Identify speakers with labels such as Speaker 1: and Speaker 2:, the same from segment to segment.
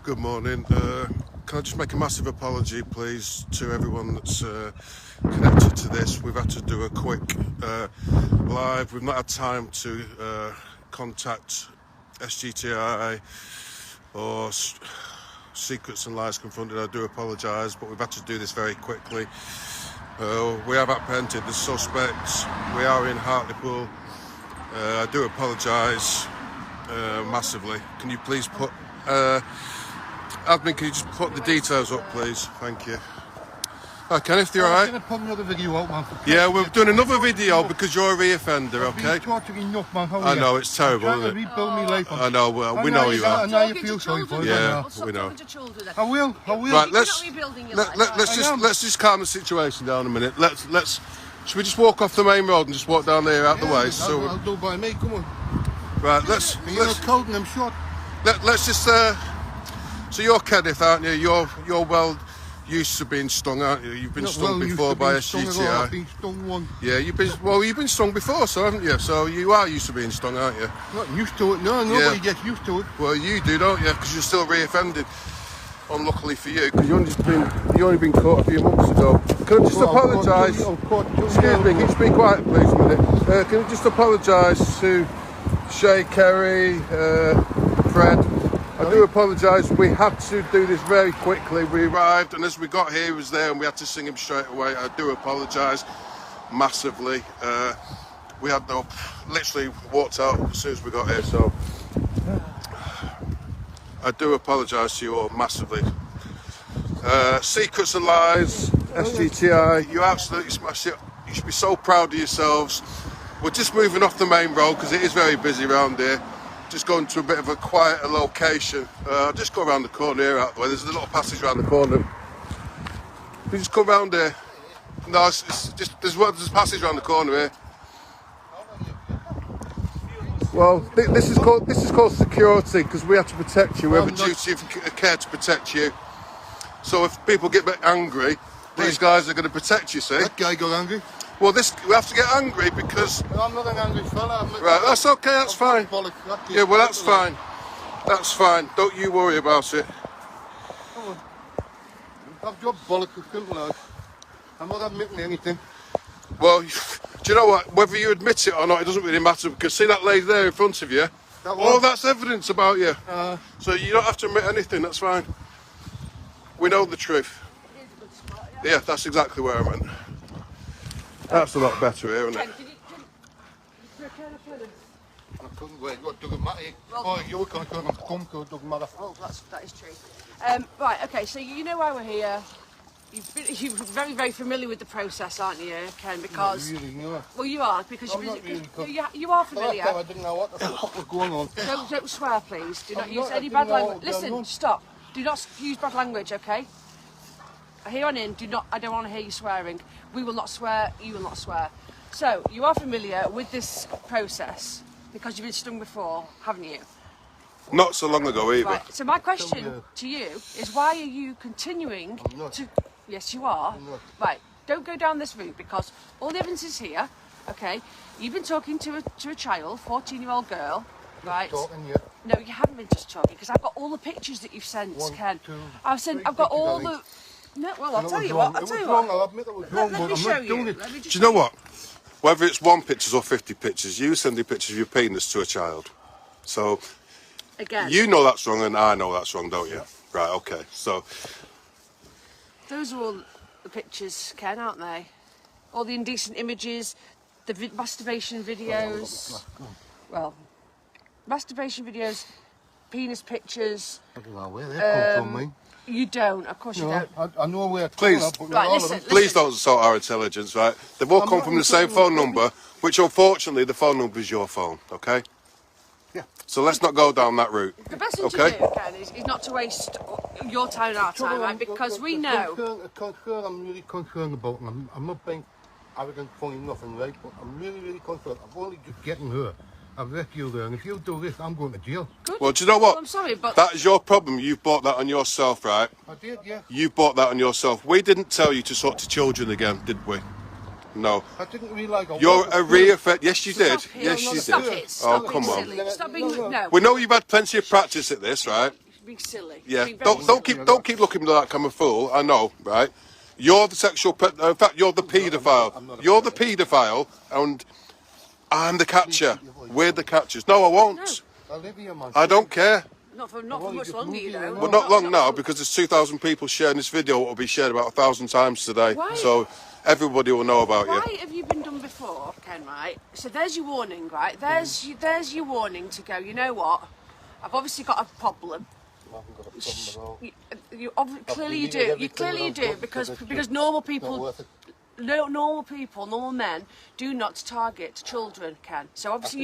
Speaker 1: Good morning. Can I just make a massive apology, please, to everyone that's connected to this. We've had to do a quick live. We've not had time to contact SGTI or Secrets and Lies Confronted. I do apologise, but we've had to do this very quickly. We have apprehended the suspects. We are in Hartlepool. I do apologise massively. Can you please put... Admin, can you just put the details up, please? Thank you. Hi, Kenneth, you alright?
Speaker 2: I'm going to put another video out, man.
Speaker 1: Yeah, we're doing another video because you're a reoffender, okay?
Speaker 2: Enough, man.
Speaker 1: I know, it's terrible, isn't it?
Speaker 2: Rebuild me life.
Speaker 1: I know, well, we know you are.
Speaker 2: I know you feel sorry for it.
Speaker 1: Yeah, we know.
Speaker 2: I will.
Speaker 1: Right, let's just calm the situation down a minute. Should we just walk off the main road and just walk down there out the way? So
Speaker 2: I'll do by me, come on.
Speaker 1: Right, let's
Speaker 2: cold and I'm short.
Speaker 1: Let's just so you're Kenneth, aren't you? You're well used to being stung, aren't you? You've been stung before by SGTI.
Speaker 2: I've been stung once.
Speaker 1: Yeah, you've been stung before, so haven't you? So you are used to being stung, aren't you?
Speaker 2: Not used to it. No, nobody gets used to it.
Speaker 1: Well, you do, don't you? Because you're still reoffended. Unluckily for you, because you only been caught a few months ago. Can I just apologise? Excuse me, can you just be quiet, please, a minute? Can you just apologise to Shay, Kerry, Fred? I do apologise. We had to do this very quickly. We arrived, and as we got here, he was there, and we had to sing him straight away. I do apologise massively. We had literally walked out as soon as we got here, so I do apologise to you all massively. Secrets and Lies, SGTI, you absolutely smashed it. You should be so proud of yourselves. We're just moving off the main road because it is very busy around here. Just going to a bit of a quieter location. I'll just go around the corner here out the way. There's a little passage around the corner. You just come round here. No, it's just there's a passage around the corner here. Well, this is called security because we have to protect you. We have a duty of care to protect you. So if people get a bit angry, these guys are going to protect you. See?
Speaker 2: That guy got angry.
Speaker 1: Well, we have to get angry because...
Speaker 2: I'm not an angry fella.
Speaker 1: Right, that's okay, that's fine. Yeah, well, that's fine. That's fine. Don't you worry about it.
Speaker 2: Come on. I've dropped bollocks, simple as. I'm not admitting anything.
Speaker 1: Well, do you know what? Whether you admit it or not, it doesn't really matter because see that lady there in front of you? That's evidence about you. So you don't have to admit anything, that's fine. We know the truth. Yeah, that's exactly where I meant. That's a lot better here, isn't it?
Speaker 2: I couldn't wait. What doesn't matter? Oh, you can't come to it, doesn't matter.
Speaker 3: Well, that is true. Right, okay, so you know why we're here. You're very, very familiar with the process, aren't you, Ken? Because...
Speaker 2: Not really, no.
Speaker 3: Well, you are, because you are familiar.
Speaker 2: I didn't know what the fuck was going on.
Speaker 3: Don't swear, please. Do not use any bad language. Listen, stop. Do not use bad language, okay? Here on in, I don't want to hear you swearing. We will not swear, you will not swear. So, you are familiar with this process because you've been stung before, haven't you?
Speaker 1: Not so long ago either.
Speaker 3: Right, so my question to you is why are you continuing to... Yes, you are. Right, don't go down this route because all the evidence is here, okay? You've been talking to a child, 14-year-old girl, right?
Speaker 2: Talking, yeah.
Speaker 3: No, you haven't been just talking because I've got all the pictures that you've sent, Ken. I've got all the... No, well, I'll tell you what.
Speaker 2: I'll admit it was wrong,
Speaker 3: let me show you.
Speaker 1: Do you know what? Whether it's 1 picture or 50 pictures, you sending pictures of your penis to a child. So,
Speaker 3: again,
Speaker 1: you know that's wrong and I know that's wrong, don't you? Right, okay. So,
Speaker 3: those are all the pictures, Ken, aren't they? All the indecent images, the masturbation videos. Well, masturbation videos, penis pictures.
Speaker 2: I don't know where they come from, mate.
Speaker 3: You don't, of course you don't.
Speaker 2: I know where it's
Speaker 1: please,
Speaker 3: right, listen.
Speaker 1: Please don't insult our intelligence, right? They've all come from the same phone number, which unfortunately the phone number is your phone, okay?
Speaker 2: Yeah.
Speaker 1: So let's not go down that route.
Speaker 3: The best thing to do, Ken, is not to waste your time and our time, right? Because we know...
Speaker 2: I'm really concerned about, and I'm not being arrogant, funny, nothing, right? But I'm really, really concerned. I've only just getting her. I've rescued her, and if you do this, I'm going to jail.
Speaker 3: Good.
Speaker 1: Well, do you know what?
Speaker 3: Well, I'm sorry, but...
Speaker 1: That is your problem. You've brought that on yourself, right?
Speaker 2: I did, yeah.
Speaker 1: You brought that on yourself. We didn't tell you to talk to children again, did we? No.
Speaker 2: I didn't realise...
Speaker 1: You're a reoffender. Yes, you did.
Speaker 3: Stop
Speaker 1: yes, you
Speaker 3: stop
Speaker 1: did.
Speaker 3: It. Stop
Speaker 1: oh, come
Speaker 3: being
Speaker 1: on.
Speaker 3: Silly. Stop being... No.
Speaker 1: We know you've had plenty of practice at this, right?
Speaker 3: being silly.
Speaker 1: Yeah,
Speaker 3: You're being very
Speaker 1: don't keep looking like I'm a fool. I know, right? You're the sexual. In fact, you're the paedophile. You're the paedophile, and I'm the catcher. We're the catchers. No, I won't.
Speaker 2: Olivia, man.
Speaker 1: I don't care.
Speaker 3: Not for much longer, you know.
Speaker 1: Well, not long now, because there's 2,000 people sharing this video. It will be shared about 1,000 times today.
Speaker 3: Why?
Speaker 1: So everybody will know about you.
Speaker 3: Why have you been done before, Ken, right? So there's your warning, right? There's your warning to go, you know what? I've obviously got a problem.
Speaker 2: I haven't got a problem at all.
Speaker 3: Clearly you do. You clearly do, because normal people, normal men do not target children, Ken. So obviously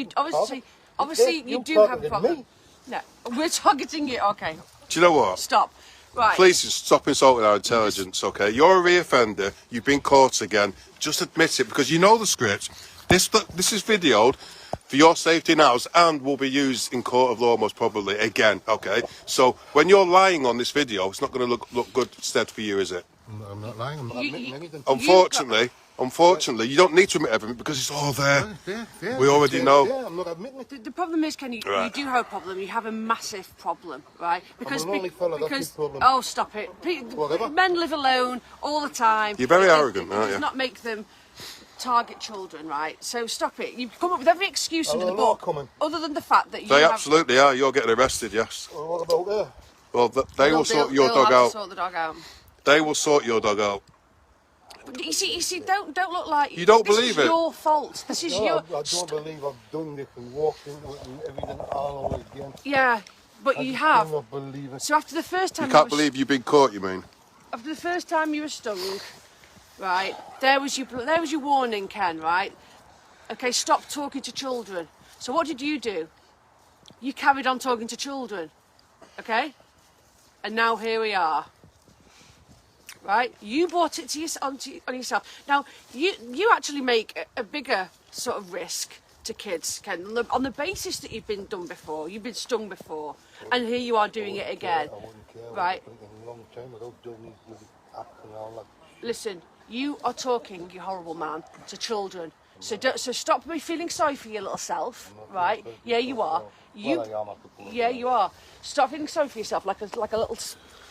Speaker 3: you do have a problem. No, we're targeting you. Okay.
Speaker 1: Do you know what?
Speaker 3: Stop. Right.
Speaker 1: Please just stop insulting our intelligence, okay? You're a reoffender. You've been caught again. Just admit it, because you know the script. This is videoed for your safety now, and will be used in court of law most probably again, okay? So when you're lying on this video, it's not going to look good instead for you, is it?
Speaker 2: I'm not lying. I'm not admitting anything.
Speaker 1: Unfortunately, you don't need to admit everything because it's all there.
Speaker 2: Yeah,
Speaker 1: We already know.
Speaker 2: Yeah, I'm not admitting it.
Speaker 3: The problem is, Ken, you do have a problem. You have a massive problem, right? Because
Speaker 2: problem.
Speaker 3: oh, stop it! Men live alone all the time.
Speaker 1: You're very arrogant,
Speaker 3: It
Speaker 1: aren't you?
Speaker 3: does not make them target children, right? So stop it. You come up with every excuse under the book, other than the fact that you.
Speaker 1: They absolutely are. You're getting arrested, yes.
Speaker 2: Well, what about her?
Speaker 1: Well, they will sort your dog out.
Speaker 3: Sort the dog out.
Speaker 1: They will sort your dog out.
Speaker 3: But you see, don't look like
Speaker 1: you don't believe
Speaker 3: this is
Speaker 1: it.
Speaker 3: your fault. This is your.
Speaker 2: I don't believe I've done this and walked into it and everything all over again.
Speaker 3: Yeah, but you have.
Speaker 2: I don't believe it.
Speaker 3: So after the first time,
Speaker 1: You can't believe you've been caught. You mean?
Speaker 3: After the first time you were stung, right? There was your warning, Ken. Right? Okay, stop talking to children. So what did you do? You carried on talking to children, okay? And now here we are. Right? You brought it to on yourself. Now, you actually make a bigger sort of risk to kids, Ken, on the basis that you've been done before, you've been stung before, and here you are doing it again.
Speaker 2: I wouldn't care.
Speaker 3: Right?
Speaker 2: In a long time without doing these bloody acts and all that.
Speaker 3: Listen, you are talking, you horrible man, to children. So stop me feeling sorry for your little self, right? Yeah, you are. Yeah, you are. Stop feeling sorry for yourself like a little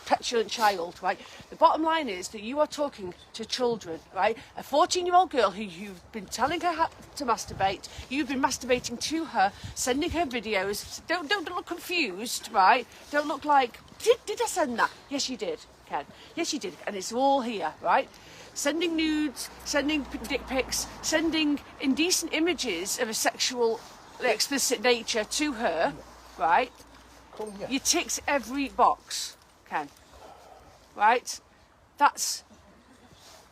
Speaker 3: petulant child, right? The bottom line is that you are talking to children, right? A 14-year-old girl who you've been telling her to masturbate, you've been masturbating to her, sending her videos. Don't look confused, right? Don't look like, did I send that? Yes, you did, Ken. Yes, you did, and it's all here, right? Sending nudes, sending dick pics, sending indecent images of a sexual, explicit nature to her, right? You ticked every box, Ken. Right?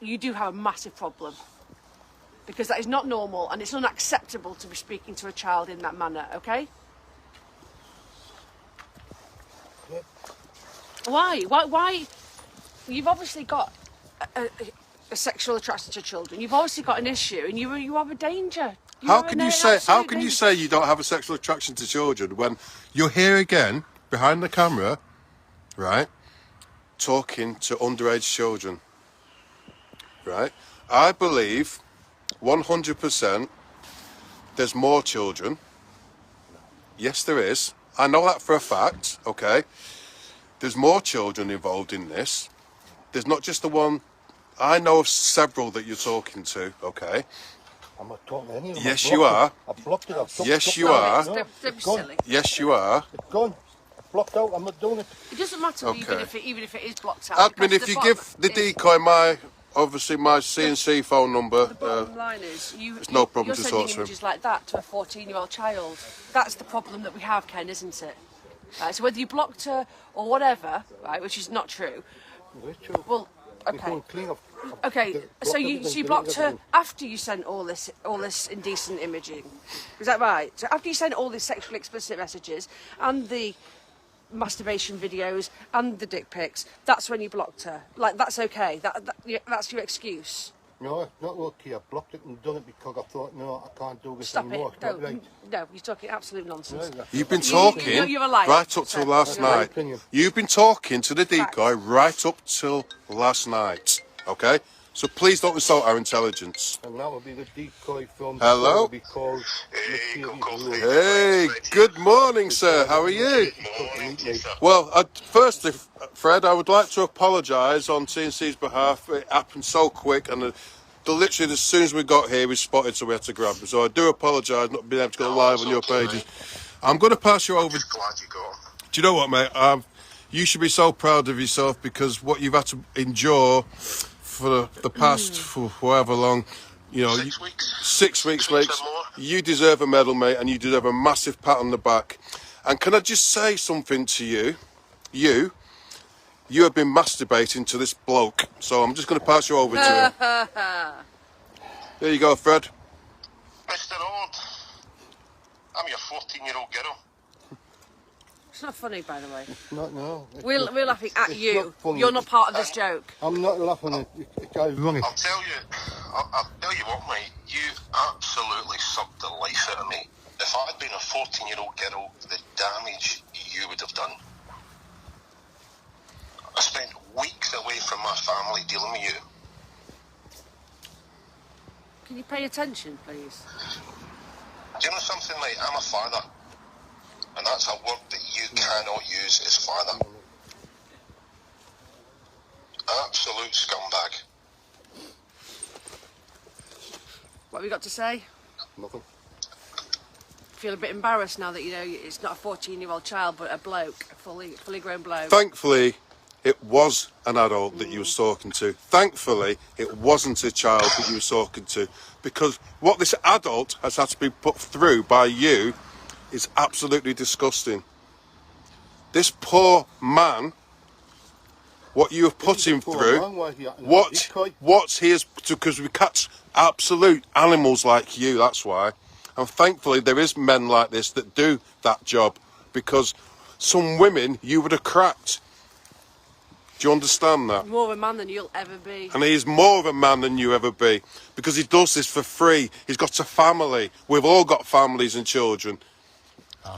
Speaker 3: You do have a massive problem. Because that is not normal and it's unacceptable to be speaking to a child in that manner, okay?
Speaker 2: Yeah.
Speaker 3: Why? You've obviously got a sexual attraction to children. You've obviously got an issue and you have a danger.
Speaker 1: How can you say you don't have a sexual attraction to children when you're here again behind the camera, right, talking to underage children, right? I believe 100% there's more children. Yes, there is. I know that for a fact, okay? There's more children involved in this. There's not just the one. I know of several that you're talking to, okay?
Speaker 2: I'm not talking to any of them.
Speaker 1: Yes, you are.
Speaker 2: I've blocked it.
Speaker 1: Yes, you are.
Speaker 3: Don't be silly.
Speaker 1: Yes, you are.
Speaker 2: It's gone. I've blocked out. I'm not doing it.
Speaker 3: It doesn't matter
Speaker 1: Okay.
Speaker 3: even if it is blocked out.
Speaker 1: Admin, if you give the decoy my CNC phone number,
Speaker 3: The bottom line is,
Speaker 1: there's no problem
Speaker 3: you're
Speaker 1: to
Speaker 3: sending
Speaker 1: talk to him.
Speaker 3: images like that to a 14-year-old child. That's the problem that we have, Ken, isn't it? Right, so whether you blocked her or whatever, right, which is not true. Well, okay. Okay, so you blocked her after you sent all this indecent imaging. Is that right? So after you sent all these sexually explicit messages and the masturbation videos and the dick pics, that's when you blocked her. Like, that's okay. That's your excuse.
Speaker 2: No, it's not okay. I blocked it and done it because I thought, no, I can't do this
Speaker 3: Stop
Speaker 2: anymore.
Speaker 3: it. No, you're talking absolute nonsense.
Speaker 1: You've been talking
Speaker 3: you're a liar.
Speaker 1: right up till last night.
Speaker 2: Opinion.
Speaker 1: You've been talking to the decoy right up till last night, okay? So please don't insult our intelligence.
Speaker 2: And that will be the decoy from...
Speaker 1: Hello?
Speaker 2: Because
Speaker 1: Hey, good morning, sir. How are you? Well, firstly, Fred, I would like to apologise on TNC's behalf. It happened so quick, and literally as soon as we got here, we spotted, so we had to grab him. So I do apologise not being able to go live on your pages. I'm going to pass you over.
Speaker 4: Glad you got him.
Speaker 1: Do you know what, mate? You should be so proud of yourself because what you've had to endure for the past for however long, you know,
Speaker 4: 6 weeks.
Speaker 1: 6 weeks, mate. You deserve a medal, mate, and you deserve a massive pat on the back. And can I just say something to you? You have been masturbating to this bloke, so I'm just going to pass you over to him. There you go, Fred.
Speaker 4: Mr. Ord, I'm your 14-year-old girl.
Speaker 3: It's not funny, by the way.
Speaker 2: No.
Speaker 3: We're laughing at you. You're not part of this joke.
Speaker 2: I'm not laughing. It's ironic.
Speaker 4: I'll tell you what, mate. You absolutely sucked the life out of me. If I'd been a 14-year-old girl, the damage you would have done. I spent weeks away from my family dealing with you.
Speaker 3: Can you pay attention, please?
Speaker 4: Do you know something, mate? I'm a father. And that's a word that you cannot use as father. Absolute scumbag.
Speaker 3: What have you got to say?
Speaker 2: Nothing.
Speaker 3: Feel a bit embarrassed now that you know it's not a 14-year-old child, but a bloke, a fully grown bloke.
Speaker 1: Thankfully, it was an adult that you were talking to. Thankfully, it wasn't a child that you were talking to. Because what this adult has had to be put through by you is absolutely disgusting. This poor man, what you have put him through, what he has, because we catch absolute animals like you, that's why. And thankfully there is men like this that do that job, because some women you would have cracked. Do you understand that?
Speaker 3: More of a man than you'll ever be.
Speaker 1: And he's more of a man than you ever be, because he does this for free. He's got a family. We've all got families and children.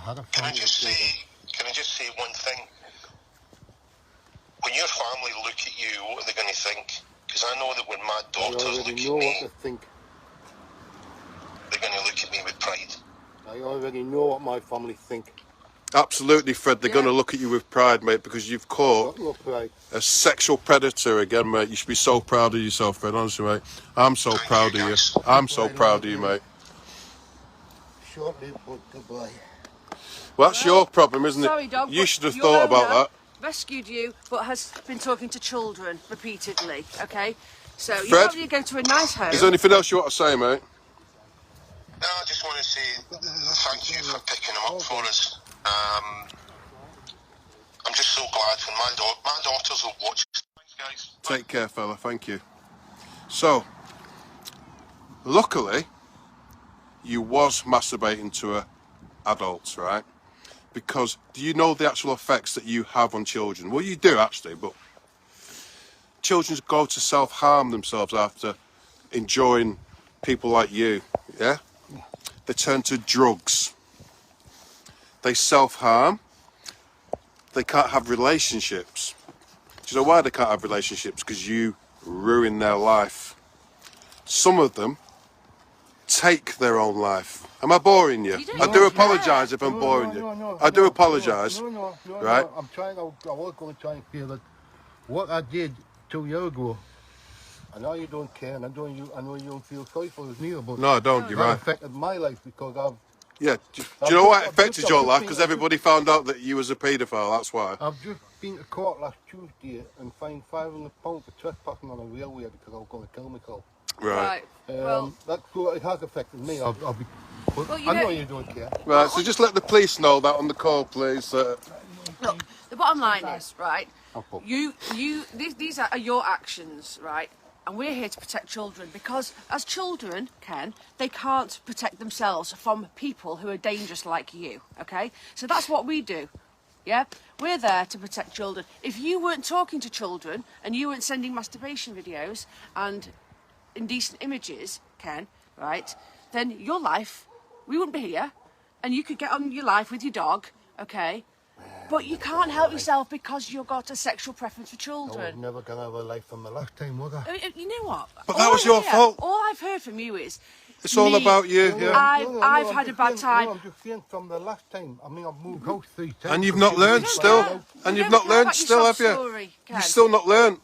Speaker 4: Can I just say one thing? When your family look at you, what are they going to think? Because I know that when my daughters look at me, they're going to look at me with pride.
Speaker 2: I already know what my family think.
Speaker 1: Absolutely, Fred. They're going to look at you with pride, mate, because you've caught a sexual predator again, mate. You should be so proud of yourself, Fred, honestly, mate. I'm so proud of you. I'm so proud of you, mate.
Speaker 2: Shortly, but goodbye.
Speaker 1: Well, that's your problem, isn't it?
Speaker 3: Sorry, dog,
Speaker 1: you should have thought about that.
Speaker 3: Rescued you, but has been talking to children repeatedly, okay? So you
Speaker 1: Fred,
Speaker 3: probably go to a nice home.
Speaker 1: Is there anything else you want to say, mate?
Speaker 4: No, I just want to say thank you for picking him up for us. I'm just so glad when my daughters will watch. Thanks, guys.
Speaker 1: Take care, fella. Thank you. So, luckily, you was masturbating to adults, right? Because do you know the actual effects that you have on children? Well, you do actually, but children go to self-harm themselves after enjoying people like you, yeah? They turn to drugs. They self-harm. They can't have relationships. Do you know why they can't have relationships? Because you ruin their life. Some of them take their own life. Am I boring you? I do apologise if I'm boring you. I do apologise. Right?
Speaker 2: I'm trying. I was going to try and feel that what I did 2 years ago. I know you don't care, and I know you don't feel sorry for us neither. But
Speaker 1: no, I don't. You're right.
Speaker 2: It affected my life because I've.
Speaker 1: Yeah. Do you know why it affected your life? Because everybody found out that you was a paedophile. That's why.
Speaker 2: I've just been to court last Tuesday and fined £500 for trespassing on a railway because I was going to kill myself.
Speaker 1: Right.
Speaker 3: Well,
Speaker 2: it has affected me. I'll be. But
Speaker 3: well,
Speaker 2: I know you don't care.
Speaker 1: Right. So just let the police know that on the call, please.
Speaker 3: look, the bottom line is, right, these are your actions, right? And we're here to protect children because as children, Ken, they can't protect themselves from people who are dangerous like you, okay? So that's what we do, yeah? We're there to protect children. If you weren't talking to children and you weren't sending masturbation videos and indecent images, Ken, right, then your life, we wouldn't be here and you could get on your life with your dog, okay? But you can't help yourself because you've got a sexual preference for
Speaker 2: I was
Speaker 3: children.
Speaker 2: never going to have a life from the last time, was I?
Speaker 3: You know what?
Speaker 1: But that was your fault.
Speaker 3: All I've heard from you is
Speaker 1: It's all about you.
Speaker 2: No,
Speaker 1: Yeah.
Speaker 3: I've
Speaker 2: I'm
Speaker 3: had a
Speaker 2: just
Speaker 3: bad
Speaker 2: saying-
Speaker 3: time.
Speaker 2: No, I'm just saying from the last time. I mean, I've moved house 3 times.
Speaker 1: And you've not learned
Speaker 3: We don't
Speaker 1: still.
Speaker 3: care.
Speaker 1: And
Speaker 3: We
Speaker 1: you've
Speaker 3: don't
Speaker 1: not
Speaker 3: care
Speaker 1: learned
Speaker 3: about your
Speaker 1: still, have
Speaker 3: sob
Speaker 1: you?
Speaker 3: story, Ken.
Speaker 1: You've still not learned.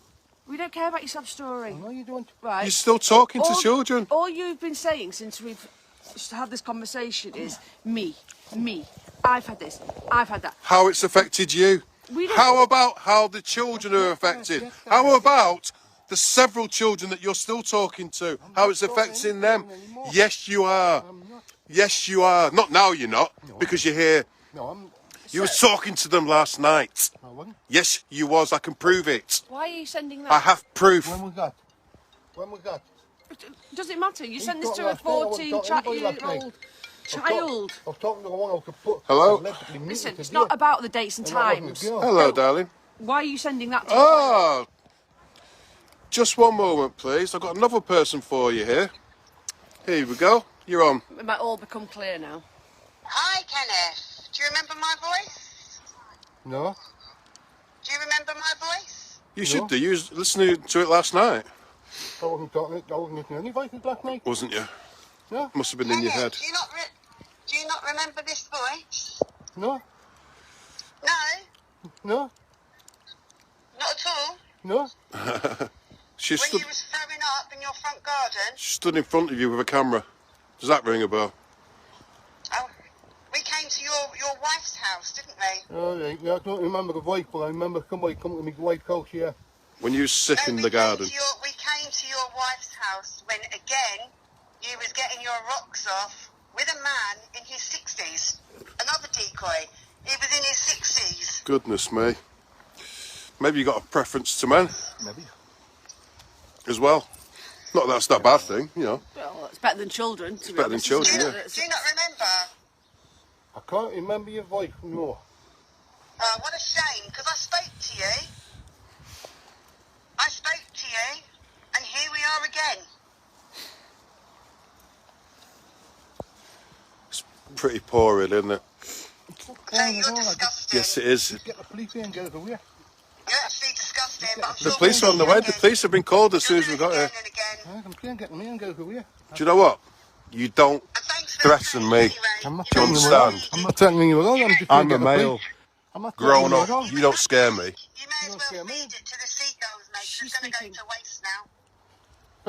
Speaker 3: We don't care about your sub story.
Speaker 2: No, you don't.
Speaker 3: Right.
Speaker 1: You're still talking to children.
Speaker 3: All you've been saying since we've had this conversation is me. I've had this. I've had that.
Speaker 1: How it's affected you.
Speaker 3: We don't-
Speaker 1: How about how the children are affected? How about the several children that you're still talking to? How it's affecting them? Yes, you are. Yes, you are. Not now, you're not, because you're here.
Speaker 2: No,
Speaker 1: You was talking to them last night.
Speaker 2: I wasn't.
Speaker 1: Yes, you was. I can prove it.
Speaker 3: Why are you sending that?
Speaker 1: I have proof.
Speaker 2: When was that? When was that?
Speaker 3: Does it matter? You sent this
Speaker 2: talking
Speaker 3: to a
Speaker 2: last night? I wasn't
Speaker 3: 14-year-old
Speaker 2: talking
Speaker 3: child.
Speaker 2: I was talking to the one who could put...
Speaker 1: Hello?
Speaker 2: allegedly meet
Speaker 3: Listen,
Speaker 2: her
Speaker 3: it's
Speaker 2: today.
Speaker 3: not about the dates and
Speaker 2: And that wasn't
Speaker 3: times.
Speaker 2: a girl.
Speaker 1: Hello, darling.
Speaker 3: Why are you sending that to
Speaker 1: Oh, just one moment, please. I've got another person for you here. Here we go. You're on.
Speaker 3: It might all become clear now.
Speaker 5: Hi, Kenneth. Do you remember my voice?
Speaker 2: No?
Speaker 5: Do you remember my voice?
Speaker 1: You should do. You was listening to it last night,
Speaker 2: I wasn't listening to any voices last night.
Speaker 1: wasn't you?
Speaker 2: No?
Speaker 1: Must have been in your head.
Speaker 5: Do you not remember this voice?
Speaker 2: No?
Speaker 5: No,
Speaker 2: No?
Speaker 5: not at all.
Speaker 2: No?
Speaker 1: She
Speaker 5: When
Speaker 1: stood,
Speaker 5: you was throwing up in your front garden.
Speaker 1: she stood in front of you with a camera. Does that ring a bell?
Speaker 5: Oh, we came to your wife's house, didn't we?
Speaker 2: All right. Yeah, I don't remember the voice, but I remember somebody coming to my wife's house, yeah.
Speaker 1: When you was sick
Speaker 5: No,
Speaker 1: in
Speaker 5: we
Speaker 1: the
Speaker 5: came
Speaker 1: garden.
Speaker 5: we came to your wife's house when, again, you was getting your rocks off with a man in his 60s. Another decoy. He was in his 60s.
Speaker 1: Goodness me. Maybe you got a preference to men
Speaker 2: Maybe.
Speaker 1: as well. Not that that's not a bad thing, you know.
Speaker 3: Well, it's better than children. To be
Speaker 1: better than
Speaker 3: honest,
Speaker 1: children,
Speaker 3: isn't
Speaker 1: yeah.
Speaker 3: it?
Speaker 5: Do you not remember?
Speaker 2: I can't remember your voice, no.
Speaker 5: Oh, what a shame, because I spoke to you. I spoke to you, and here we are again.
Speaker 1: It's pretty poor, really, isn't it?
Speaker 5: So you're disgusting.
Speaker 1: Yes, it is.
Speaker 2: Get the police here and get us away.
Speaker 5: You're actually disgusting, but I'm
Speaker 1: The
Speaker 5: sure
Speaker 1: police are
Speaker 5: we'll
Speaker 1: on the
Speaker 5: do
Speaker 1: way.
Speaker 5: it
Speaker 1: The
Speaker 5: again.
Speaker 1: police have been called as soon
Speaker 5: You'll
Speaker 1: as
Speaker 5: do
Speaker 1: we
Speaker 5: it
Speaker 1: got here.
Speaker 5: again and again.
Speaker 2: I'm trying to get them here and get us away.
Speaker 1: Do you know what? You don't
Speaker 5: And thanks for
Speaker 1: threaten
Speaker 5: the
Speaker 1: me.
Speaker 5: anyway.
Speaker 2: I'm not
Speaker 1: Do you
Speaker 2: threatening you at all.
Speaker 1: understand?
Speaker 2: I'm not threatening you at all. I'm just
Speaker 1: I'm
Speaker 2: trying to
Speaker 1: a
Speaker 2: get the
Speaker 1: male.
Speaker 2: police. I'm not
Speaker 1: Growing
Speaker 2: threatening
Speaker 1: up,
Speaker 2: you at all.
Speaker 1: you don't scare me.
Speaker 5: You may as
Speaker 2: Okay,
Speaker 5: well
Speaker 2: mate.
Speaker 5: feed it to the seagulls, mate.
Speaker 3: She's
Speaker 5: It's going to go
Speaker 3: speaking.
Speaker 5: to waste now.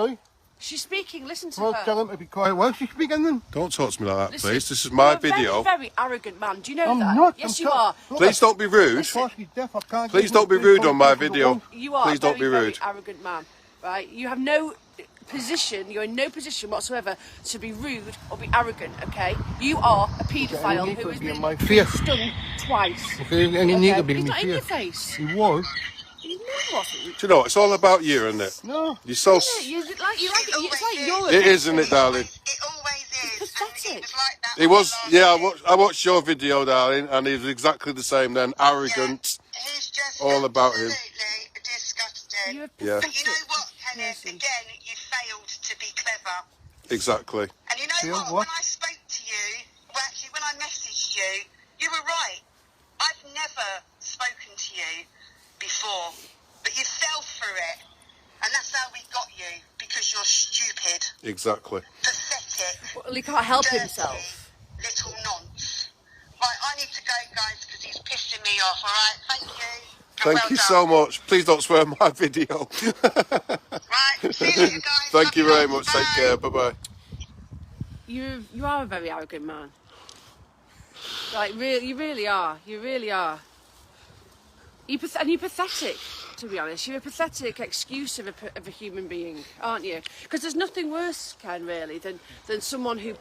Speaker 2: Sorry?
Speaker 3: She's speaking. Listen to
Speaker 2: Well,
Speaker 3: her.
Speaker 2: tell him to be quiet. Why is she speaking then?
Speaker 1: Don't talk to me like that,
Speaker 3: Listen,
Speaker 1: please. This is my
Speaker 3: you're a
Speaker 1: video.
Speaker 3: Very, very arrogant man. Do you know
Speaker 2: I'm
Speaker 3: that?
Speaker 2: not.
Speaker 3: Yes,
Speaker 2: I'm
Speaker 3: you are.
Speaker 2: Look,
Speaker 1: Please don't be rude.
Speaker 2: Of course he's deaf. I can't
Speaker 1: Please
Speaker 2: get
Speaker 1: don't be
Speaker 2: him to
Speaker 1: rude on my
Speaker 2: come to the
Speaker 1: video.
Speaker 2: wall.
Speaker 3: You are.
Speaker 1: Please don't
Speaker 3: very,
Speaker 1: be rude.
Speaker 3: Very arrogant man. Right? You have no position. You're in no position whatsoever to be rude or be arrogant. Okay? You are a paedophile
Speaker 2: he
Speaker 3: who
Speaker 2: could
Speaker 3: has
Speaker 2: be in
Speaker 3: been
Speaker 2: my face.
Speaker 3: stung twice.
Speaker 2: Okay, and he need to be
Speaker 3: He's
Speaker 2: in
Speaker 3: not in
Speaker 2: my
Speaker 3: your
Speaker 2: face.
Speaker 3: face.
Speaker 2: He was.
Speaker 3: You know he wasn't.
Speaker 1: Do you know, it's all about you, isn't it?
Speaker 2: No.
Speaker 1: You're so...
Speaker 3: Yeah, it's like you're.
Speaker 1: It is, isn't it, darling?
Speaker 5: It always is.
Speaker 3: It's
Speaker 5: And
Speaker 3: pathetic.
Speaker 5: it was like that.
Speaker 1: It was,
Speaker 5: for the
Speaker 1: yeah,
Speaker 5: last
Speaker 1: I watched your video, darling, and he was exactly the same then. Arrogant.
Speaker 5: He's just
Speaker 1: all about him.
Speaker 5: absolutely disgusting.
Speaker 3: You're a
Speaker 1: Yeah.
Speaker 5: But you know
Speaker 3: pathetic
Speaker 5: what, Kenneth?
Speaker 3: person.
Speaker 5: Again, you failed to be clever.
Speaker 1: Exactly.
Speaker 5: And you know
Speaker 2: Failed
Speaker 5: what?
Speaker 2: what?
Speaker 5: When I spoke to you, well, actually, when I messaged you, you were right. I've never spoken to you before, but you fell for it, and that's how we got you, because you're stupid,
Speaker 1: Exactly.
Speaker 5: pathetic,
Speaker 3: Well, he can't help
Speaker 5: dirty,
Speaker 3: himself.
Speaker 5: little nonce. Right, I need to go, guys, because he's pissing me off. All right, thank you. And
Speaker 1: Thank
Speaker 5: well
Speaker 1: you
Speaker 5: done.
Speaker 1: so much. Please don't swear on my video.
Speaker 5: Right, see you later, guys.
Speaker 1: Thank
Speaker 5: Love
Speaker 1: you very
Speaker 5: lots.
Speaker 1: much. Take
Speaker 5: Bye.
Speaker 1: care. Bye-bye.
Speaker 3: You are a very arrogant man. Like, you really are. You really are. And you're pathetic, to be honest. You're a pathetic excuse of a human being, aren't you? Because there's nothing worse, Ken, really, than someone who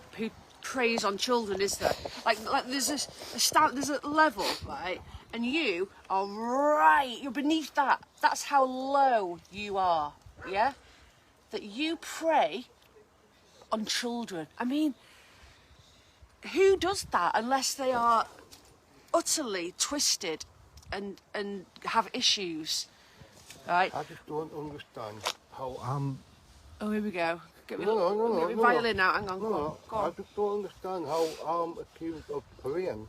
Speaker 3: preys on children, is there? Like there's there's a level, right? And you are right. You're beneath that. That's how low you are. Yeah. That you prey on children. I mean, who does that unless they are utterly twisted and have issues, right?
Speaker 2: I just don't understand how
Speaker 3: Oh, here we go. Get me,
Speaker 2: No,
Speaker 3: get me
Speaker 2: no.
Speaker 3: violin out. Hang on,
Speaker 2: No,
Speaker 3: go on. Go
Speaker 2: I
Speaker 3: on.
Speaker 2: just don't understand how I'm accused of praying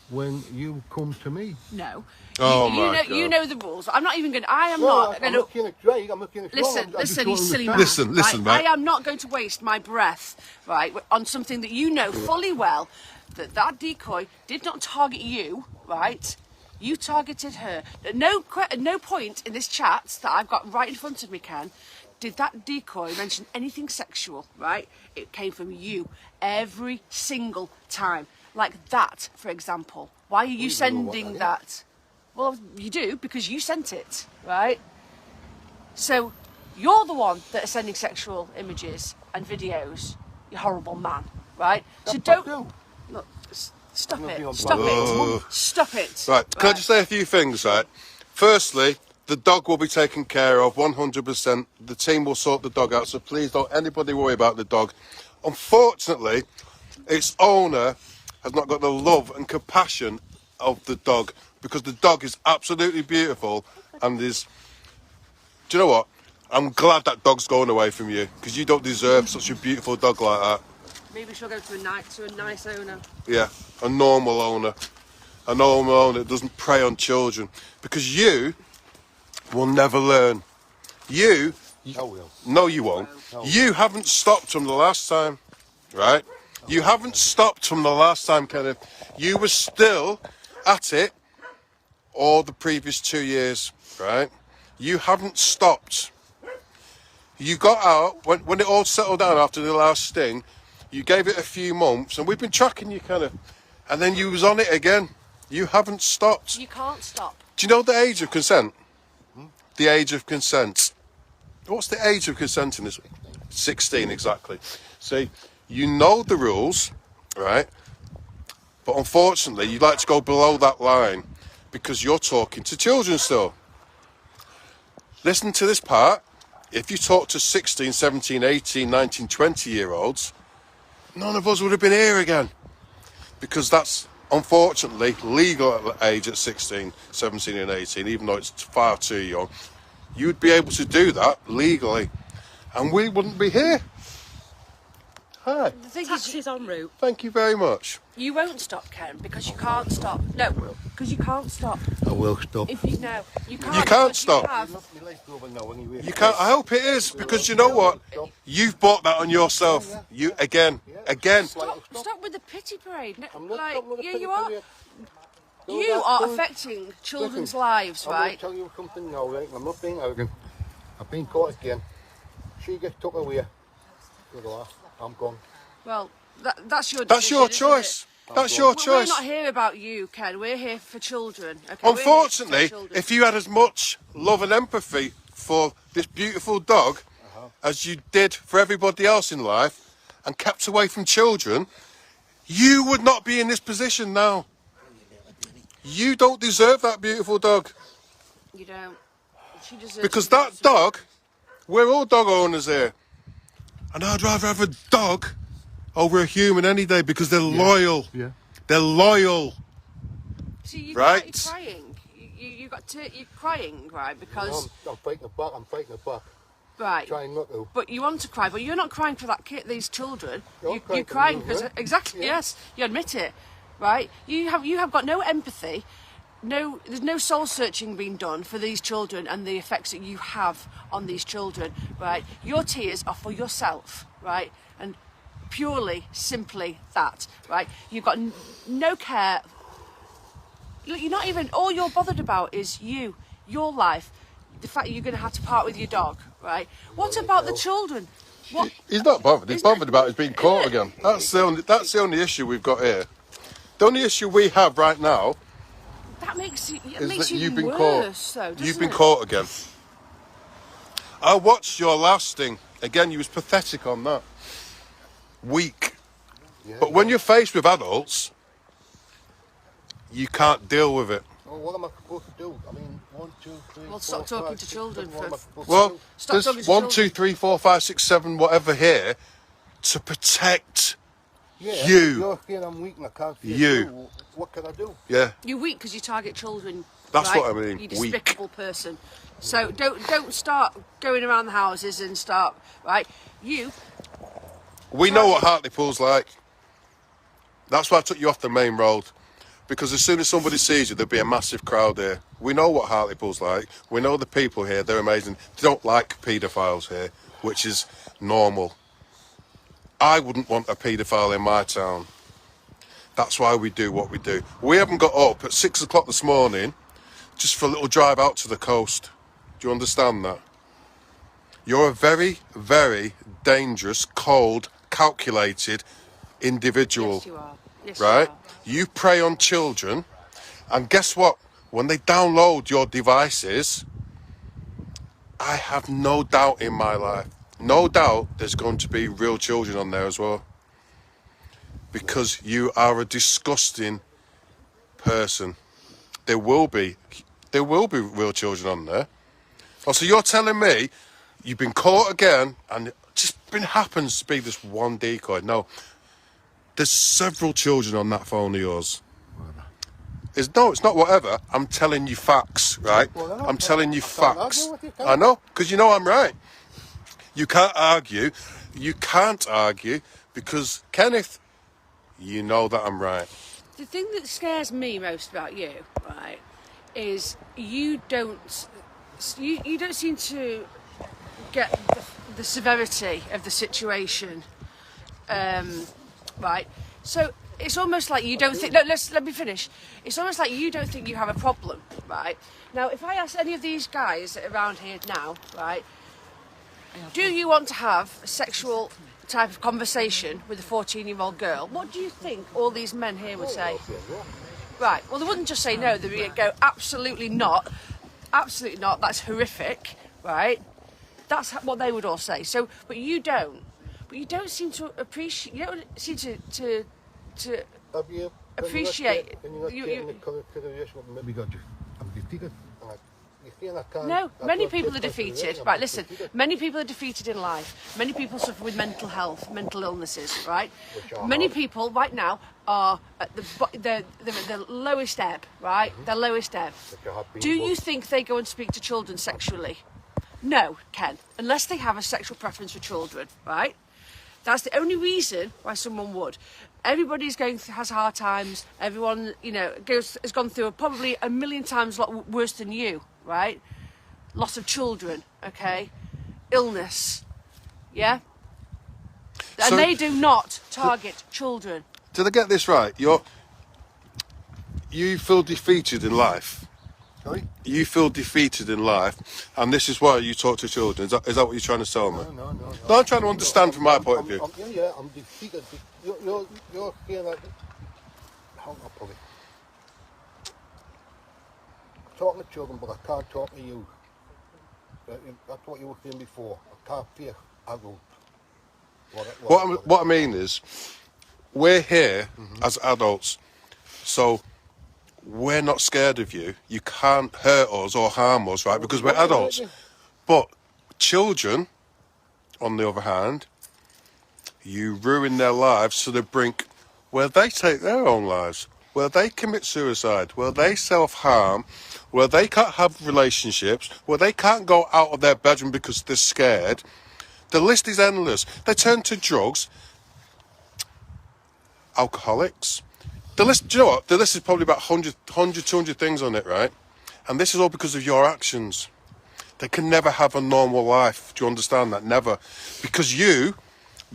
Speaker 2: when you come to me.
Speaker 3: No.
Speaker 1: Oh,
Speaker 3: you
Speaker 1: my
Speaker 3: know,
Speaker 1: God.
Speaker 3: you know the rules. I'm not even going to... I am
Speaker 2: No,
Speaker 3: not
Speaker 2: I'm
Speaker 3: going to...
Speaker 2: looking at Drake, I'm looking at
Speaker 3: Listen, listen, you silly man.
Speaker 1: Listen,
Speaker 3: right?
Speaker 1: mate.
Speaker 3: I am not going to waste my breath, right, on something that you know fully well that that decoy did not target you, right? You targeted her. At no point in this chat that I've got right in front of me, Ken, did that decoy mention anything sexual, right? It came from you every single time. Like that, for example. Why are you sending that? Well, you do, because you sent it, right? So, you're the one that is sending sexual images and videos, you horrible man, right? So don't... Look, stop it. Stop it. Stop it.
Speaker 1: Right, can I just say a few things, right? Firstly, the dog will be taken care of 100%. The team will sort the dog out, so please don't anybody worry about the dog. Unfortunately, its owner has not got the love and compassion of the dog, because the dog is absolutely beautiful and is... Do you know what? I'm glad that dog's going away from you, because you don't deserve such a beautiful dog like that.
Speaker 3: Maybe she'll go to a nice owner.
Speaker 1: Yeah, a normal owner. A normal owner that doesn't prey on children. Because you will never learn. You...
Speaker 2: I will.
Speaker 1: No, you won't.
Speaker 2: No.
Speaker 1: You haven't stopped from the last time, right? You haven't stopped from the last time, Kenneth. You were still at it all the previous 2 years, right? You haven't stopped. You got out, when it all settled down after the last sting, you gave it a few months, and we've been tracking you, Kenneth. And then you was on it again. You haven't stopped.
Speaker 3: You can't stop.
Speaker 1: Do you know the age of consent? The age of consent. What's the age of consent in this? 16, exactly. See, you know the rules, right? But unfortunately, you'd like to go below that line because you're talking to children still. Listen to this part. If you talk to 16, 17, 18, 19, 20-year-olds, none of us would have been here again. Because that's, unfortunately, legal at the age at 16, 17 and 18, even though it's far too young. You'd be able to do that legally. And we wouldn't be here. Hi.
Speaker 3: The thing is, she's en route.
Speaker 1: Thank you very much.
Speaker 3: You won't stop, Ken, because you can't stop. No, because you can't stop.
Speaker 2: I will stop.
Speaker 3: If you know, you can't.
Speaker 1: You can't
Speaker 3: because
Speaker 1: stop.
Speaker 3: You have.
Speaker 1: You can't. I hope it is, because you know what? You've bought that on yourself. You again.
Speaker 3: Stop with the pity parade. No,
Speaker 2: I'm not
Speaker 3: like,
Speaker 2: stopping with the
Speaker 3: yeah,
Speaker 2: pity
Speaker 3: you are.
Speaker 2: parade.
Speaker 3: You are affecting children's lives,
Speaker 2: I'm going
Speaker 3: right?
Speaker 2: to tell you something now, right? I'm not being arrogant. I've been caught again. She gets took away. Good laugh. I'm gone.
Speaker 3: Well, that's your decision.
Speaker 1: That's your
Speaker 3: isn't
Speaker 1: choice.
Speaker 3: it?
Speaker 1: That's your
Speaker 3: We're
Speaker 1: choice.
Speaker 3: not here about you, Ken. We're here for children. Okay? We're here
Speaker 1: Unfortunately,
Speaker 3: for children.
Speaker 1: if you had as much love and empathy for this beautiful dog as you did for everybody else in life and kept away from children, you would not be in this position now. You don't deserve that beautiful dog.
Speaker 3: You don't. She deserves
Speaker 1: Because
Speaker 3: to be
Speaker 1: that dog, we're all dog owners here. And I'd rather have a dog over a human any day because they're loyal.
Speaker 2: Yeah.
Speaker 1: They're loyal.
Speaker 3: See, you're
Speaker 1: Right.
Speaker 3: crying. You're crying, right? Because
Speaker 2: I'm fighting it back. I'm fighting it back.
Speaker 3: right.
Speaker 2: Trying not to.
Speaker 3: But you want to cry, but you're not crying for that kid, these children.
Speaker 2: You're
Speaker 3: You're
Speaker 2: crying
Speaker 3: crying
Speaker 2: for me,
Speaker 3: because
Speaker 2: right?
Speaker 3: exactly.
Speaker 2: Yeah.
Speaker 3: Yes, you admit it, right? You have got no empathy. No, there's no soul searching being done for these children and the effects that you have on these children, right? Your tears are for yourself, right? And purely, simply that, right? You've got no care. Look, you're not even, all you're bothered about is you, your life, the fact that you're going to have to part with your dog, right? What about the children? What?
Speaker 1: He's not bothered. He's bothered about his being caught
Speaker 3: it?
Speaker 1: again. That's the only issue we've got here. The only issue we have right now
Speaker 3: That makes it
Speaker 1: is
Speaker 3: makes
Speaker 1: that
Speaker 3: you
Speaker 1: you've been
Speaker 3: worse,
Speaker 1: caught.
Speaker 3: though, doesn't
Speaker 1: You've been
Speaker 3: it?
Speaker 1: caught again. I watched your last thing. Again, you was pathetic on that. Weak.
Speaker 2: Yeah,
Speaker 1: But when you're faced with adults, you can't deal with it.
Speaker 2: Oh, what am I supposed to do? I mean, 1, 2, 3.
Speaker 3: Well,
Speaker 2: 4,
Speaker 3: stop talking
Speaker 2: 5,
Speaker 3: to
Speaker 2: 6,
Speaker 3: children
Speaker 2: 7, what am I
Speaker 3: for-
Speaker 2: supposed to
Speaker 1: Well,
Speaker 2: do?
Speaker 3: Stop
Speaker 1: there's
Speaker 3: talking to
Speaker 1: 1,
Speaker 3: children.
Speaker 1: 2, 3, 4, 5, 6, 7, whatever here to protect
Speaker 2: Yeah,
Speaker 1: you.
Speaker 2: You're saying I'm weak and I can't see
Speaker 1: You.
Speaker 2: What can I do?
Speaker 1: Yeah.
Speaker 3: You're weak because you target children.
Speaker 1: That's
Speaker 3: right?
Speaker 1: what I mean,
Speaker 3: You
Speaker 1: weak.
Speaker 3: despicable person. So don't start going around the houses and start right. You
Speaker 1: We know what Hartlepool's like. That's why I took you off the main road. Because as soon as somebody sees you, there'll be a massive crowd here. We know what Hartlepool's like. We know the people here. They're amazing. They don't like paedophiles here, which is normal. I wouldn't want a paedophile in my town. That's why we do what we do. We haven't got up at 6 o'clock this morning just for a little drive out to the coast. Do you understand that? You're a very, very dangerous, cold, calculated individual.
Speaker 3: Yes, you are. Yes,
Speaker 1: right?
Speaker 3: You are.
Speaker 1: You prey on children, and guess what? When they download your devices, I have no doubt in my life, no doubt there's going to be real children on there as well. Because you are a disgusting person. There will be real children on there. Oh, so you're telling me you've been caught again and it just happens to be this one decoy? No. There's several children on that phone of yours. It's not whatever. I'm telling you facts, right? I'm telling you facts. I know, because you know I'm right. You can't argue. You can't argue because, Kenneth, you know that I'm right.
Speaker 3: The thing that scares me most about you, right, is you don't seem to get the severity of the situation. Right, so it's almost like you don't think. No, let me finish. It's almost like you don't think you have a problem, right? Now, if I ask any of these guys around here now, right, do you want to have a sexual type of conversation with a 14-year-old girl? What do you think all these men here would say? Right. Well, they wouldn't just say no. They would go, absolutely not. Absolutely not. That's horrific, right? That's what they would all say. So, but you don't. But you don't seem to appreciate. You don't seem to appreciate. No, many people are defeated. Right, listen. Many people are defeated in life. Many people suffer with mental health, mental illnesses. Right. Many people right now are at the lowest ebb. Right, the lowest ebb. Do you think they go and speak to children sexually? No, Ken. Unless they have a sexual preference for children. Right. That's the only reason why someone would. Everybody's has hard times. Everyone, has gone through probably a million times a lot worse than you, right? Loss of children, okay? Illness, yeah? And they do not target children.
Speaker 1: Did I get this right? You feel defeated in life.
Speaker 2: Sorry?
Speaker 1: You feel defeated in life, and this is why you talk to children. Is that what you're trying to tell me?
Speaker 2: No.
Speaker 1: No, I'm trying to understand from my point of view.
Speaker 2: I'm defeated. You're saying that. How can I put it? I'm talking to children, but I can't talk to you. That's what you were saying before. I can't be adult.
Speaker 1: What I mean is, we're here as adults, so we're not scared of you. You can't hurt us or harm us, right? Because we're adults. But children, on the other hand, you ruin their lives to the brink where they take their own lives, where they commit suicide, where they self-harm, where they can't have relationships, where they can't go out of their bedroom because they're scared. The list is endless. They turn to drugs, alcoholics. The list, do you know what? The list is probably about 100, 200 things on it, right? And this is all because of your actions. They can never have a normal life. Do you understand that? Never. Because you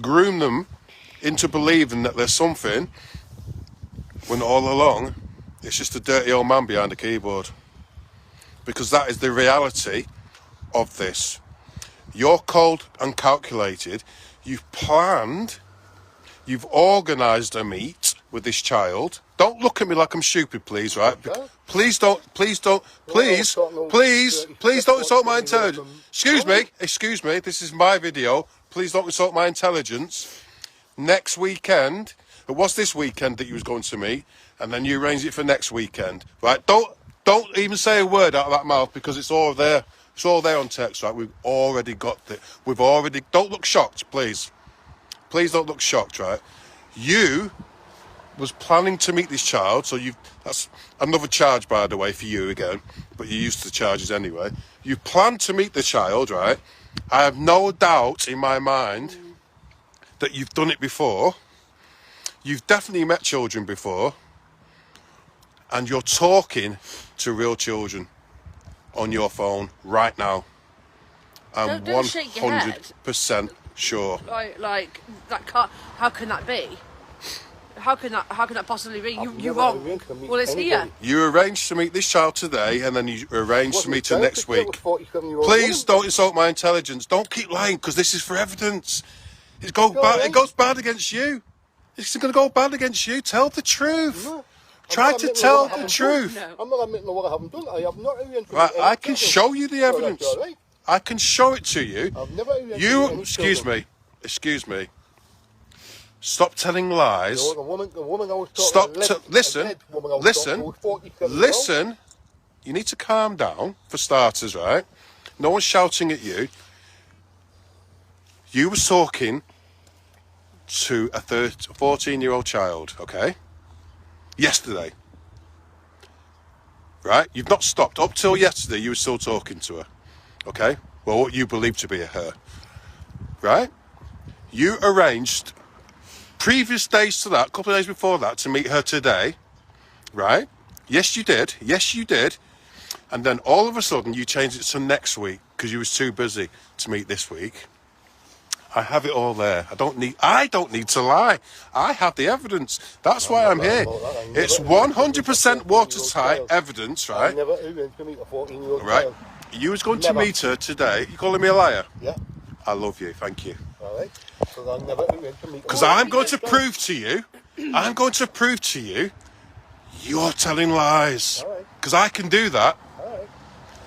Speaker 1: groom them into believing that there's something when all along it's just a dirty old man behind a keyboard. Because that is the reality of this. You're cold and calculated. You've planned. You've organised a meet with this child. Don't look at me like I'm stupid, please, right? Please don't insult my intelligence. Excuse me, this is my video. Please don't insult my intelligence. Next weekend, it was this weekend that you was going to meet, and then you arranged it for next weekend, right? Don't even say a word out of that mouth because it's all there. It's all there on text, right? We've already got it. Don't look shocked, please. Please don't look shocked, right? You was planning to meet this child, so that's another charge, by the way, for you again, but you're used to the charges anyway. You planned to meet the child, right? I have no doubt in my mind that you've done it before. You've definitely met children before. and you're talking to real children on your phone right now. I'm
Speaker 3: Don't shake your head.
Speaker 1: 100% sure.
Speaker 3: Like that can't. How can that be? How can that possibly be? You wrong. Well, it's here.
Speaker 1: You arranged to meet this child today, and then you arranged to meet her next week. Please don't insult my intelligence. Don't keep lying, because this is for evidence. It goes bad against you. It's going to go bad against you. Tell the truth.
Speaker 2: No,
Speaker 1: Try to tell the truth.
Speaker 3: No.
Speaker 2: I'm not admitting what I haven't done. I have not arranged to
Speaker 1: Right,
Speaker 2: meet
Speaker 1: I
Speaker 2: any
Speaker 1: can
Speaker 2: children.
Speaker 1: show you the
Speaker 2: So
Speaker 1: evidence.
Speaker 2: that's all right.
Speaker 1: I can show it to you.
Speaker 2: I've never arranged to meet any
Speaker 1: Excuse
Speaker 2: children.
Speaker 1: me. Stop telling lies.
Speaker 2: No, the woman I was talking
Speaker 1: Listen. You need to calm down, for starters, right? No one's shouting at you. You were talking to a 14-year-old child, okay? Yesterday. Right? You've not stopped. Up till yesterday, you were still talking to her. Okay? Well, what you believe to be a her. Right? You arranged previous days to that, a couple of days before that, to meet her today. Right? Yes, you did. And then all of a sudden, you changed it to next week because you was too busy to meet this week. I have it all there. I don't need to lie. I have the evidence. That's why I'm here. It's 100% watertight evidence,
Speaker 2: I
Speaker 1: right?
Speaker 2: never arranged to meet a 14-year-old
Speaker 1: Right.
Speaker 2: child.
Speaker 1: You was going to
Speaker 2: Never.
Speaker 1: meet her today. You calling me a liar?
Speaker 2: Yeah,
Speaker 1: I love you. Thank you.
Speaker 2: all right. Because I never arranged to meet.
Speaker 1: Because I'm going to prove to you. You're telling lies.
Speaker 2: All right.
Speaker 1: Because I can do that.
Speaker 2: All right.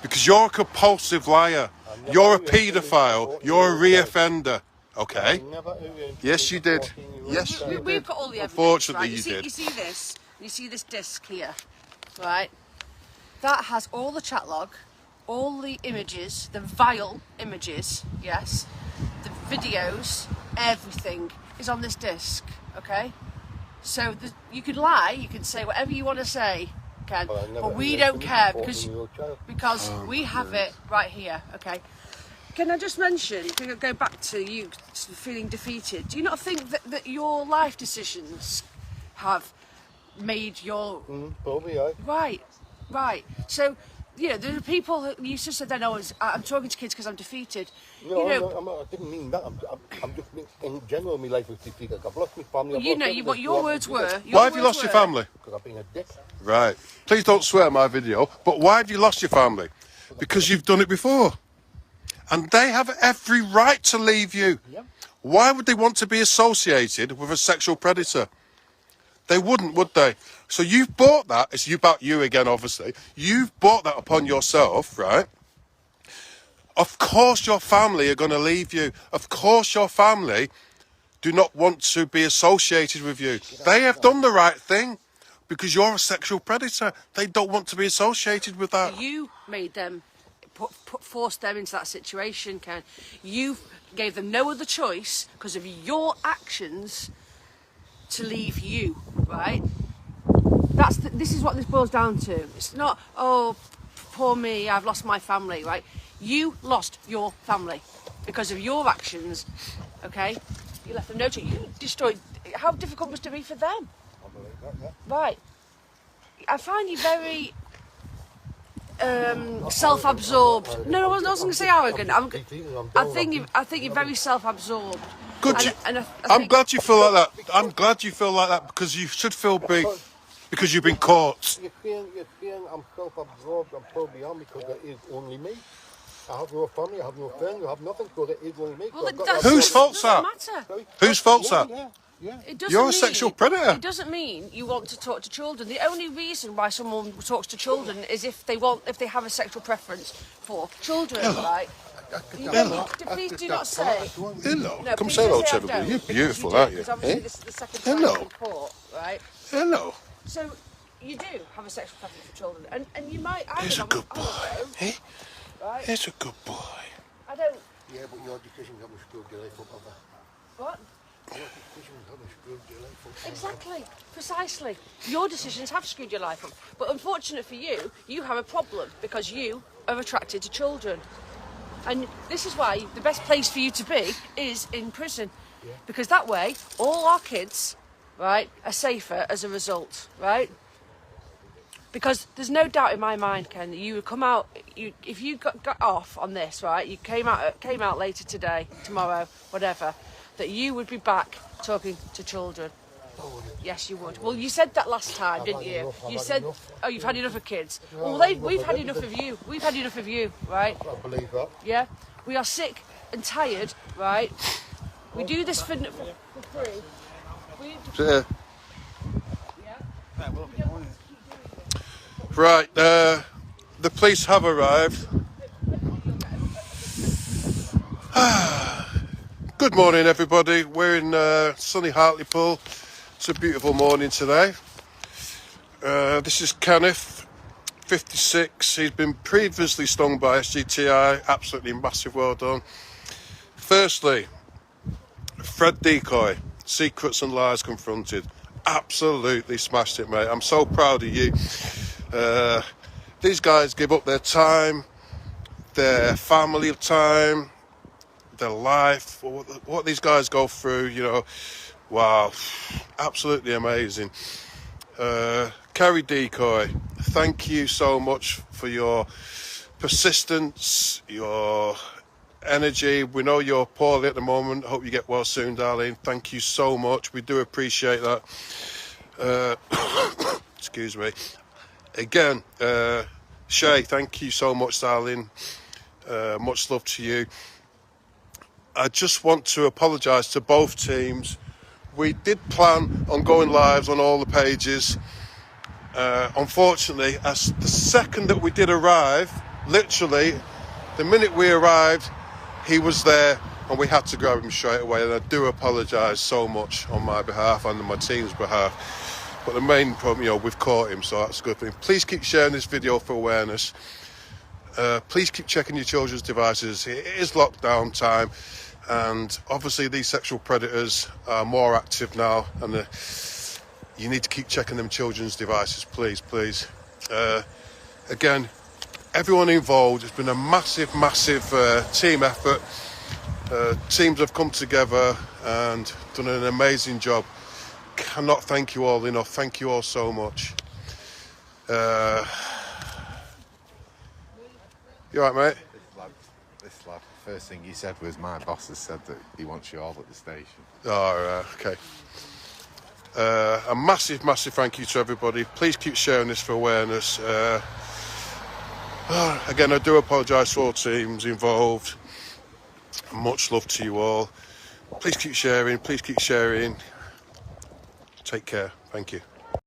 Speaker 1: Because you're a compulsive liar.
Speaker 2: never
Speaker 1: You're a
Speaker 2: arranged to meet a
Speaker 1: paedophile. You're a
Speaker 2: 14-year-old
Speaker 1: reoffender. Okay?
Speaker 2: I never arranged to
Speaker 1: Yes,
Speaker 2: meet
Speaker 1: you
Speaker 2: a
Speaker 1: did.
Speaker 2: 14-year-old
Speaker 1: Yes,
Speaker 2: child.
Speaker 1: you
Speaker 3: We've got all the evidence.
Speaker 1: Unfortunately,
Speaker 3: right?
Speaker 1: you did.
Speaker 3: You see this? You see this disc here, right? That has all the chat log, all the images, the vile images, yes, the videos, everything is on this disc, okay? So you can lie, you can say whatever you want to say, Ken,
Speaker 2: Well, I never
Speaker 3: but we
Speaker 2: arranged
Speaker 3: don't
Speaker 2: to meet a
Speaker 3: care
Speaker 2: 14-year-old child.
Speaker 3: because we have it right here, okay? Can I just mention, can I go back to you feeling defeated? Do you not think that your life decisions have made your...
Speaker 2: Probably, aye.
Speaker 3: Right. So, you know, there are people that you just said, I'm talking to kids because I'm defeated.
Speaker 2: No,
Speaker 3: you know,
Speaker 2: I'm not, I didn't mean that. I'm just in general, my life was defeated. I've lost my family.
Speaker 3: you know what your words were.
Speaker 1: Why have you lost your family?
Speaker 2: Because I've been a dick.
Speaker 1: Right. Please don't swear my video. But why have you lost your family? Because you've done it before. And they have every right to leave you.
Speaker 2: Yep.
Speaker 1: Why would they want to be associated with a sexual predator? They wouldn't, would they? So you've bought that. It's about you again, obviously. You've bought that upon yourself, right? Of course your family are going to leave you. Of course your family do not want to be associated with you. They have done the right thing because you're a sexual predator. They don't want to be associated with that.
Speaker 3: You made them, forced them into that situation, Ken. You gave them no other choice because of your actions to leave you, right? This is what this boils down to. It's not, oh, poor me, I've lost my family, right? You lost your family because of your actions, okay? You left them no choice. You destroyed. How difficult must it be for them? Right. I find you very self-absorbed. No, I wasn't going to say arrogant. I think you're very self-absorbed.
Speaker 1: Good.
Speaker 3: And
Speaker 1: I'm glad you feel like that. I'm glad you feel like that because you should feel big because you've been caught.
Speaker 2: You're saying I'm self-absorbed. I'm probably am because it is only me. I have no family. I have no friends. I have nothing because it is only me.
Speaker 3: Well,
Speaker 1: Whose fault's that?
Speaker 3: Matter.
Speaker 1: Whose fault's that?
Speaker 2: Yeah.
Speaker 3: It doesn't
Speaker 1: You're a
Speaker 3: mean-
Speaker 1: sexual predator.
Speaker 3: It doesn't mean you want to talk to children. The only reason why someone talks to children is if they have a sexual preference for children, right? Please do not say.
Speaker 1: Hello.
Speaker 3: No,
Speaker 1: Come
Speaker 3: please
Speaker 1: say hello
Speaker 3: don't
Speaker 1: to
Speaker 3: I
Speaker 1: everybody.
Speaker 3: don't,
Speaker 1: You're
Speaker 3: because
Speaker 1: beautiful,
Speaker 3: do,
Speaker 1: aren't you?
Speaker 3: Because obviously
Speaker 1: Eh?
Speaker 3: this is the second time
Speaker 1: Hello.
Speaker 3: in court, right?
Speaker 1: Hello.
Speaker 3: So you do have a sexual preference for children, and you might.
Speaker 1: He's a good boy. Eh?
Speaker 3: Right?
Speaker 1: He's a good boy.
Speaker 3: I don't.
Speaker 2: Yeah, but your decisions haven't screwed your life up, have they?
Speaker 3: What?
Speaker 2: Your decisions haven't screwed your life up.
Speaker 3: Exactly, precisely. Your decisions have screwed your life up. But unfortunate for you, you have a problem because you are attracted to children. And this is why the best place for you to be is in prison.
Speaker 2: Yeah.
Speaker 3: Because that way, all our kids, right, are safer as a result, right? Because there's no doubt in my mind, Ken, that you would come out. If you got off on this, right? You came out later today, tomorrow, whatever. That you would be back talking to children. Yes, you would. Well, you said that last time, didn't you? You said, oh, you've had enough of kids. Well, we've had enough of you. We've had enough of you, right?
Speaker 2: I believe that.
Speaker 3: Yeah? We are sick and tired, right? We do this for free.
Speaker 1: Right, the police have arrived. Good morning, everybody. We're in sunny Hartlepool. It's a beautiful morning today. This is Kenneth, 56. He's been previously stung by SGTI. Absolutely massive, well done. Firstly, Fred Decoy, Secrets and Lies Confronted. Absolutely smashed it, mate. I'm so proud of you. These guys give up their time, their family time, their life, what these guys go through, you know. Wow, absolutely amazing. Kerry Decoy, thank you so much for your persistence, your energy. We know you're poorly at the moment. Hope you get well soon, darling. Thank you so much. We do appreciate that. Excuse me. Again, Shay, thank you so much, darling. Much love to you. I just want to apologise to both teams. We did plan on going live on all the pages. Unfortunately, as the second that we did arrive, literally, the minute we arrived, he was there and we had to grab him straight away. And I do apologise so much on my behalf and on my team's behalf. But the main problem, you know, we've caught him, so that's a good thing. Please keep sharing this video for awareness. Please keep checking your children's devices. It is lockdown time. And obviously these sexual predators are more active now, and you need to keep checking them children's devices, please. Again, everyone involved, it's been a massive team effort. Teams have come together and done an amazing job. Cannot thank you all enough. Thank you all so much. You all right, mate?
Speaker 6: This lad, first thing he said was, my boss has said that he wants you all at the station.
Speaker 1: Oh, okay. A massive thank you to everybody. Please keep sharing this for awareness. Again, I do apologise to all teams involved. Much love to you all. Please keep sharing. Take care. Thank you.